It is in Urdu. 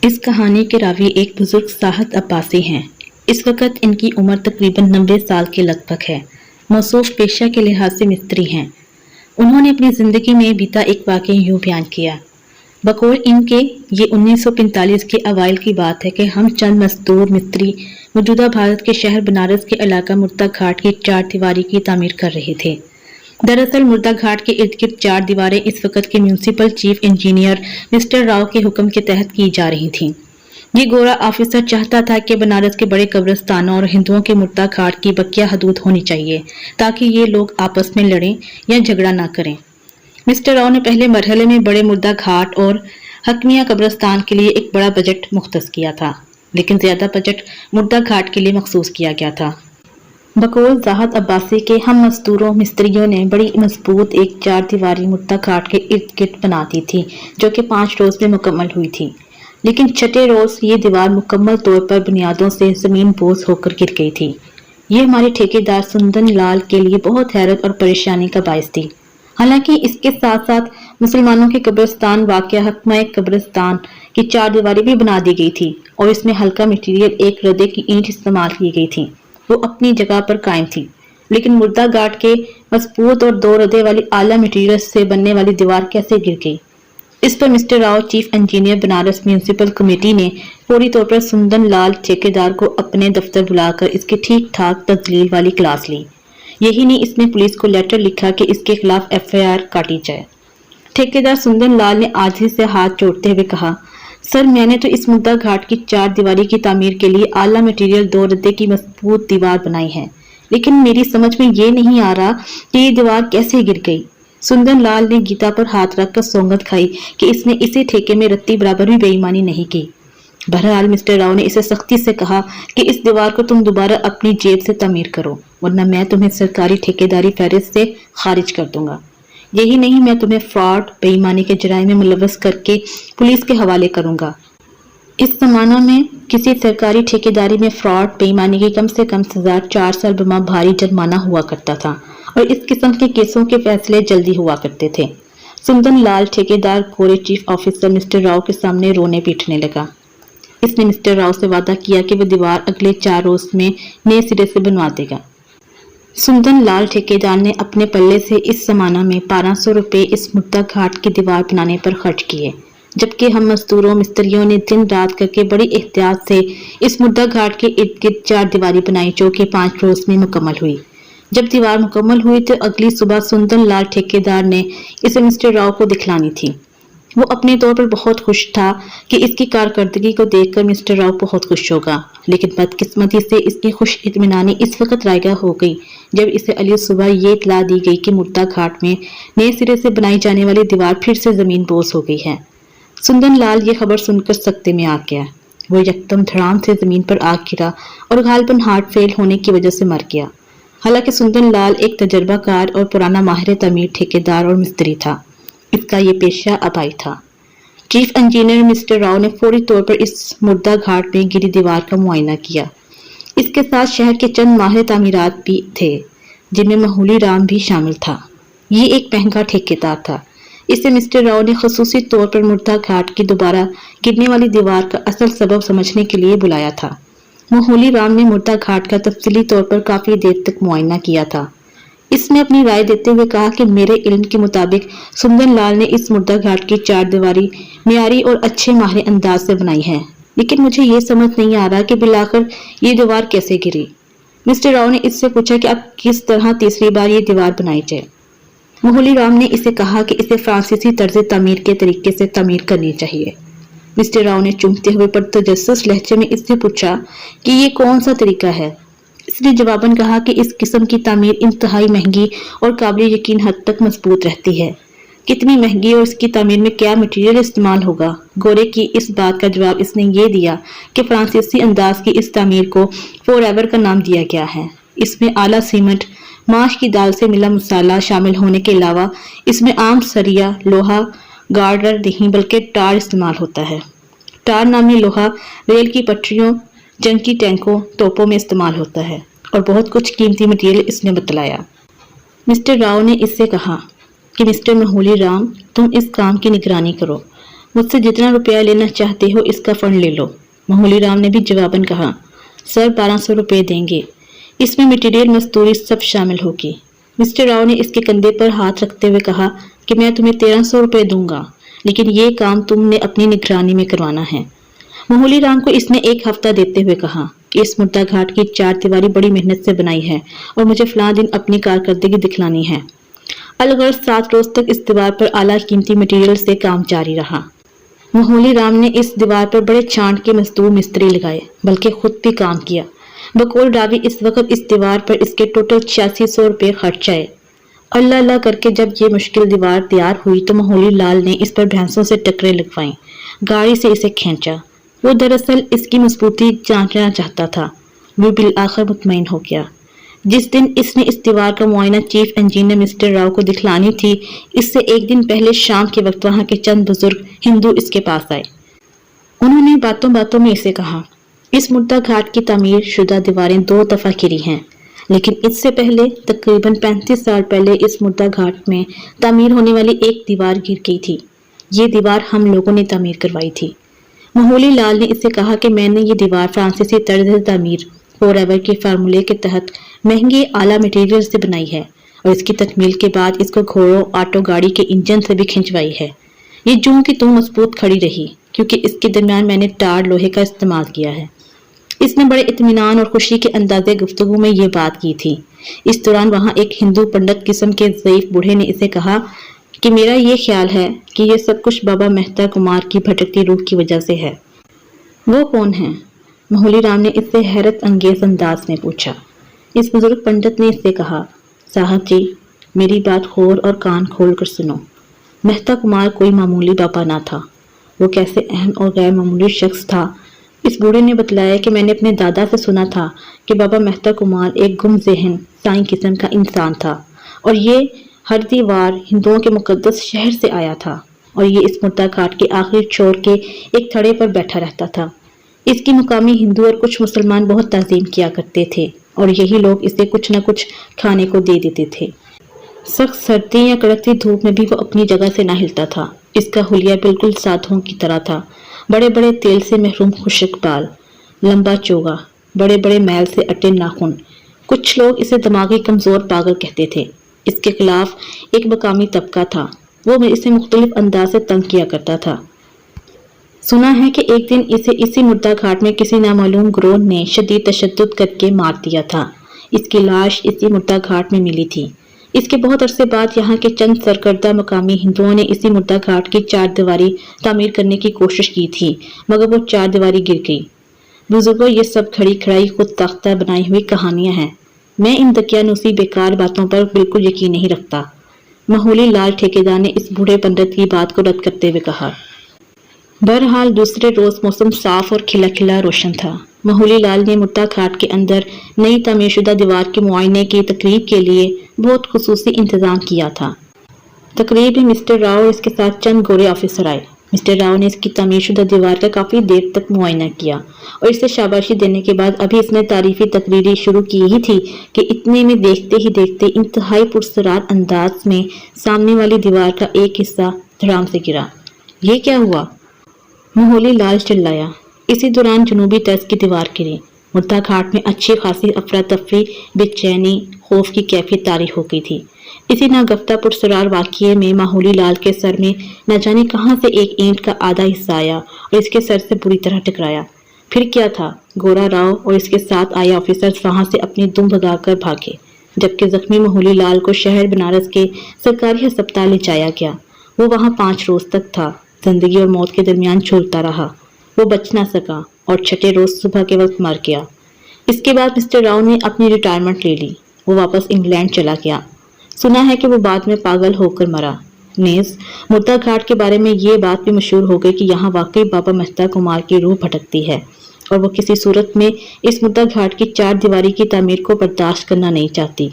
اس کہانی کے راوی ایک بزرگ ساحت عباسی ہیں۔ اس وقت ان کی عمر تقریباً 90 سال کے لگ بھگ ہے۔ موصوف پیشہ کے لحاظ سے مستری ہیں۔ انہوں نے اپنی زندگی میں بیتا ایک واقعہ یوں بیان کیا۔ بقول ان کے یہ 1945 کے اوائل کی بات ہے کہ ہم چند مزدور مستری موجودہ بھارت کے شہر بنارس کے علاقہ مردہ گھاٹ کی 4 دیواری کی تعمیر کر رہے تھے۔ دراصل مردہ گھاٹ کے ارد گرد 4 دیواریں اس وقت کے municipal chief engineer mister Rao کے حکم کے تحت کی جا رہی تھیں۔ یہ گورا آفیسر چاہتا تھا کہ بنارس کے بڑے قبرستانوں اور ہندوؤں کے مردہ گھاٹ کی بقیہ حدود ہونی چاہیے تاکہ یہ لوگ آپس میں لڑیں یا جھگڑا نہ کریں۔ مسٹر راؤ نے پہلے مرحلے میں بڑے مردہ گھاٹ اور حکمیہ قبرستان کے لیے ایک بڑا بجٹ مختص کیا تھا، لیکن زیادہ بجٹ مردہ گھاٹ کے لیے مخصوص کیا گیا تھا۔ بقول زاہد عباسی کے ہم مزدوروں مستریوں نے بڑی مضبوط ایک 4 دیواری مردہ گھاٹ کے ارد گرد بنا دی تھی جو کہ 5 روز میں مکمل ہوئی تھی، لیکن چھٹے روز یہ دیوار مکمل طور پر بنیادوں سے زمین بوس ہو کر گر گئی تھی۔ یہ ہمارے ٹھیکیدار سندن لال کے لیے بہت حیرت اور پریشانی کا باعث تھی۔ حالانکہ اس کے ساتھ ساتھ مسلمانوں کے قبرستان واقعہ حکمہ قبرستان کی 4 دیواری بھی بنا دی گئی تھی اور اس میں ہلکا مٹیریل ایک ردے کی اینٹ استعمال کی گئی تھی۔ وہ اپنی جگہ پر قائم تھی، لیکن مردہ گھاٹ کے مضبوط اور 2 ردے والی اعلیٰ مٹیریل سے بننے والی دیوار کیسے گر گئی؟ اس پر mister Rao chief engineer Banaras municipal committee نے فوری طور پر سندن لال ٹھیکیدار کو اپنے دفتر بلا کر اس کی ٹھیک ٹھاک تذلیل والی کلاس لی۔ یہی نہیں، اس نے پولیس کو لیٹر لکھا کہ اس کے خلاف FIR کاٹی جائے۔ ٹھیکیدار سندن لال نے عاجزی سے ہاتھ جوڑتے ہوئے کہا، سر میں نے تو اس مردہ گھاٹ کی 4 دیواری کی تعمیر کے لیے اعلیٰ مٹیریل 2 ردے کی مضبوط دیوار بنائی ہے، لیکن میری سمجھ میں یہ نہیں آ رہا کہ یہ دیوار کیسے گر گئی۔ سندن لال نے گیتا پر ہاتھ رکھ کر سوگند کھائی کہ اس نے اسی ٹھیکے میں رتی برابر بھی بے ایمانی نہیں کی۔ بہرحال مسٹر راؤ نے اسے سختی سے کہا کہ اس دیوار کو تم دوبارہ اپنی جیب سے تعمیر کرو، ورنہ میں تمہیں سرکاری ٹھیکیداری فہرست سے خارج کر دوں گا۔ یہی نہیں، میں تمہیں فراڈ، بے ایمانی کے جرائم میں ملوث کر کے پولیس کے حوالے کروں گا۔ اس زمانہ میں کسی سرکاری ٹھیکیداری میں فراڈ، بے ایمانی کی کم سے کم سزا 4 سال بما بھاری جرمانہ ہوا کرتا تھا اور اس قسم کے کیسوں کے فیصلے جلدی ہوا کرتے تھے۔ سندن لال ٹھیکیدار گورے چیف آفیسر مسٹر راؤ کے سامنے رونے پیٹنے لگا۔ اس نے مسٹر راؤ سے وعدہ کیا کہ وہ دیوار اگلے 4 روز میں نئے سرے سے بنوا دے گا۔ سندن لال ٹھیکیدار نے اپنے پلے سے اس زمانہ میں 1200 روپے اس مردہ گھاٹ کی دیوار بنانے پر خرچ کیے، جبکہ ہم مزدوروں مستریوں نے دن رات کر کے بڑی احتیاط سے اس مردہ گھاٹ کے ارد گرد 4 دیواری بنائی جو کہ 5 روز میں مکمل ہوئی۔ جب دیوار مکمل ہوئی تو اگلی صبح سندن لال ٹھیکیدار نے اسے مسٹر راؤ کو دکھلانی تھی۔ وہ اپنے طور پر بہت خوش تھا کہ اس کی کارکردگی کو دیکھ کر مسٹر راؤ بہت خوش ہوگا، لیکن بدقسمتی سے اس کی خوش اطمینانی اس وقت رائگاں ہو گئی جب اسے علی صبح یہ اطلاع دی گئی کہ مردہ گھاٹ میں نئے سرے سے بنائی جانے والی دیوار پھر سے زمین بوس ہو گئی ہے۔ سندن لال یہ خبر سن کر سکتے میں آ گیا۔ وہ یکدم دھڑام سے زمین پر آ گرا اور غالباً ہارٹ فیل ہونے کی وجہ سے مر گیا۔ حالانکہ سندن لال ایک تجربہ کار اور پرانا ماہر تعمیر ٹھیکیدار اور مستری تھا، اس کا یہ پیشہ ابائی تھا۔ چیف انجینئر مسٹر راؤ نے فوری طور پر اس مردہ گھاٹ میں گری دیوار کا معائنہ کیا۔ اس کے ساتھ شہر کے چند ماہر تعمیرات بھی تھے، جن میں مہولی رام بھی شامل تھا۔ یہ ایک مہنگا ٹھیکیدار تھا۔ اسے مسٹر راؤ نے خصوصی طور پر مردہ گھاٹ کی دوبارہ گرنے والی دیوار کا اصل سبب سمجھنے کے لیے بلایا تھا۔ مہولی رام نے مردہ گھاٹ کا تفصیلی طور پر کافی دیر تک معائنہ کیا تھا۔ اس نے اپنی رائے دیتے ہوئے کہا کہ میرے علم کے مطابق سندن لال نے اس مردہ گھاٹ کی 4 دیواری معیاری اور اچھے ماہر انداز سے بنائی ہے، لیکن مجھے یہ سمجھ نہیں آ رہا کہ بالآخر یہ دیوار کیسے گری۔ مسٹر راؤ نے اس سے پوچھا کہ اب کس طرح تیسری بار یہ دیوار بنائی جائے۔ مہولی رام نے اسے کہا کہ اسے فرانسیسی طرز تعمیر کے طریقے سے تعمیر کرنی چاہیے۔ مسٹر راؤ نے چونکتے ہوئے پرتجسس لہجے میں اس سے پوچھا کہ یہ کون سا طریقہ ہے۔ اس نے جواباً کہا کہ اس قسم کی تعمیر انتہائی مہنگی اور قابل یقین حد تک مضبوط رہتی ہے۔ کتنی مہنگی اور اس کی تعمیر میں کیا مٹیریل استعمال ہوگا؟ گورے کی اس بات کا جواب اس نے یہ دیا کہ فرانسیسی انداز کی اس تعمیر کو فور ایور کا نام دیا گیا ہے۔ اس میں اعلیٰ سیمنٹ، ماش کی دال سے ملا مسالہ شامل ہونے کے علاوہ اس میں عام سریا، لوہا، گارڈر نہیں بلکہ ٹار استعمال ہوتا ہے۔ ٹار نامی لوہا ریل کی پٹریوں، جنگ کی ٹینکوں، توپوں میں استعمال ہوتا ہے اور بہت کچھ قیمتی مٹیریل اس نے بتلایا۔ مسٹر راؤ نے اس سے کہا کہ مسٹر مہولی رام، تم اس کام کی نگرانی کرو۔ مجھ سے جتنا روپیہ لینا چاہتے ہو اس کا فنڈ لے لو۔ مہولی رام نے بھی جواباً کہا، سر 1200 روپے دیں گے، اس میں مٹیریل مزدوری سب شامل ہوگی۔ مسٹر راؤ نے اس کے کندھے پر ہاتھ رکھتے ہوئے کہا کہ میں تمہیں 1300 روپے دوں گا، لیکن یہ کام تم نے اپنی نگرانی میں کروانا ہے۔ مہولی رام کو اس نے 1 ہفتہ دیتے ہوئے کہا کہ اس مردہ گھاٹ کی 4 دیواری بڑی محنت سے بنائی ہے اور مجھے فلاں دن اپنی کارکردگی دکھلانی ہے۔ الغرض 7 روز تک اس دیوار پر اعلیٰ قیمتی مٹیریل سے کام جاری رہا۔ مہولی رام نے اس دیوار پر بڑے چھانٹ کے مزدور مستری لگائے، بلکہ خود بھی کام کیا۔ بقول راوی اس وقت اس دیوار پر اس کے ٹوٹل 8600 روپے خرچ آئے۔ اللہ اللہ کر کے جب یہ مشکل دیوار تیار ہوئی تو مہولی لال نے اس پر بھینسوں سے ٹکریں لگوائیں، گاڑی سے اسے کھینچا۔ وہ دراصل اس کی مضبوطی جانچنا چاہتا تھا۔ وہ بالآخر مطمئن ہو گیا۔ جس دن اس نے اس دیوار کا معائنہ چیف انجینئر مسٹر راؤ کو دکھلانی تھی، اس سے 1 دن پہلے شام کے وقت وہاں کے چند بزرگ ہندو اس کے پاس آئے۔ انہوں نے باتوں باتوں میں اسے کہا، اس مردہ گھاٹ کی تعمیر شدہ دیواریں 2 دفعہ گری ہیں، لیکن اس سے پہلے تقریباً 35 سال پہلے اس مردہ گھاٹ میں تعمیر ہونے والی ایک دیوار گر گئی تھی۔ یہ دیوار ہم لوگوں نے تعمیر کروائی تھی۔ مہولی لال نے اس سے کہا کہ میں نے یہ دیوار فرانسیسی طرز تعمیر فور ایور کے فارمولے کے تحت مہنگے اعلیٰ مٹیریل سے بنائی ہے، اور اس کی تکمیل کے بعد اس کو گھوڑوں آٹو گاڑی کے انجن سے بھی کھنچوائی ہے۔ یہ جوں کی توں مضبوط کھڑی رہی، کیونکہ اس کے درمیان میں نے ٹار لوہے کا استعمال کیا ہے۔ اس نے بڑے اطمینان اور خوشی کے اندازے گفتگو میں یہ بات کی تھی۔ اس دوران وہاں ایک ہندو پنڈت قسم کے ضعیف بوڑھے نے اسے کہا کہ میرا یہ خیال ہے کہ یہ سب کچھ بابا مہتا کمار کی بھٹکتی روح کی وجہ سے ہے۔ وہ کون ہیں؟ مہولی رام نے اس سے حیرت انگیز انداز میں پوچھا۔ اس بزرگ پنڈت نے اس سے کہا، صاحب جی، میری بات غور اور کان کھول کر سنو۔ مہتا کمار کوئی معمولی بابا نہ تھا، وہ کیسے اہم اور غیر معمولی شخص تھا۔ اس بوڑھے نے بتلایا کہ میں نے اپنے دادا سے سنا تھا کہ بابا مہتا کمار ایک گم ذہن سائیں قسم کا انسان تھا، اور یہ ہردیوار ہندوؤں کے مقدس شہر سے آیا تھا، اور یہ اس مردہ گھاٹ کے آخری چھور کے ایک تھڑے پر بیٹھا رہتا تھا۔ اس کی مقامی ہندو اور کچھ مسلمان بہت تعظیم کیا کرتے تھے، اور یہی لوگ اسے کچھ نہ کچھ کھانے کو دے دیتے تھے۔ سخت سردی یا کڑکتی دھوپ میں بھی وہ اپنی جگہ سے نہ ہلتا تھا۔ اس کا حلیہ بالکل سادھوں کی طرح تھا، بڑے بڑے تیل سے محروم خشک بال، لمبا چوگا، بڑے بڑے میل سے اٹے ناخن۔ کچھ لوگ اسے دماغی کمزور پاگل کہتے تھے۔ اس کے خلاف ایک مقامی طبقہ تھا، وہ اسے مختلف انداز سے تنگ کیا کرتا تھا۔ سنا ہے کہ ایک دن اسے اسی مردہ گھاٹ میں کسی نامعلوم گروہ نے شدید تشدد کر کے مار دیا تھا۔ اس کی لاش اسی مردہ گھاٹ میں ملی تھی۔ اس کے بہت عرصے بعد یہاں کے چند سرکردہ مقامی ہندوؤں نے اسی مردہ گھاٹ کی 4 دیواری تعمیر کرنے کی کوشش کی تھی، مگر وہ 4 دیواری گر گئی۔ بزرگوں، یہ سب کھڑی کھڑائی خود ساختہ بنائی ہوئی کہانیاں ہیں۔ میں ان دقیانوسی بیکار باتوں پر بالکل یقین نہیں رکھتا۔ مہولی لال ٹھیکیدار نے اس بوڑھے پنڈت کی بات کو رد کرتے ہوئے کہا۔ بہرحال دوسرے روز موسم صاف اور کھلا کھلا روشن تھا۔ مہولی لال نے مردہ گھاٹ کے اندر نئی تعمیر شدہ دیوار کے معائنے کی تقریب کے لیے بہت خصوصی انتظام کیا تھا۔ تقریب میں مسٹر راؤ اور اس کے ساتھ چند گورے آفیسر آئے۔ مسٹر راؤ نے اس کی تعمیر شدہ دیوار کا کافی دیر تک معائنہ کیا، اور اسے شاباشی دینے کے بعد ابھی اس نے تعریفی تقریری شروع کی ہی تھی کہ اتنے میں دیکھتے ہی دیکھتے انتہائی پرسرار انداز میں سامنے والی دیوار کا ایک حصہ دھڑام سے گرا۔ یہ کیا ہوا؟ مہولی لال چلایا۔ اسی دوران جنوبی طرز کی دیوار گری۔ مردہ گھاٹ میں اچھی خاصی افراتفری، بے چینی، خوف کی کیفیت طاری ہو گئی تھی۔ اسی ناگفتہ پرسرار واقعے میں مہولی لال کے سر میں نہ جانے کہاں سے ایک اینٹ کا آدھا حصہ آیا اور اس کے سر سے بری طرح ٹکرایا۔ پھر کیا تھا، گورا راؤ اور اس کے ساتھ آئے آفیسرز وہاں سے اپنی دم بھگا کر بھاگے، جبکہ زخمی مہولی لال کو شہر بنارس کے سرکاری ہسپتال لے جایا گیا۔ وہ وہاں 5 روز تک تھا، زندگی اور موت کے درمیان جھولتا رہا۔ وہ بچ نہ سکا اور 6 روز صبح کے وقت مر گیا۔ اس کے بعد مسٹر راؤ نے اپنی ریٹائرمنٹ لے لی۔ وہ واپس انگلینڈ چلا گیا۔ سنا ہے کہ وہ بعد میں پاگل ہو کر مرا۔ نیز مردہ گھاٹ کے بارے میں یہ بات بھی مشہور ہو گئی کہ یہاں واقعی بابا مہتا کمار کی روح بھٹکتی ہے، اور وہ کسی صورت میں اس مردہ گھاٹ کی 4 دیواری کی تعمیر کو برداشت کرنا نہیں چاہتی۔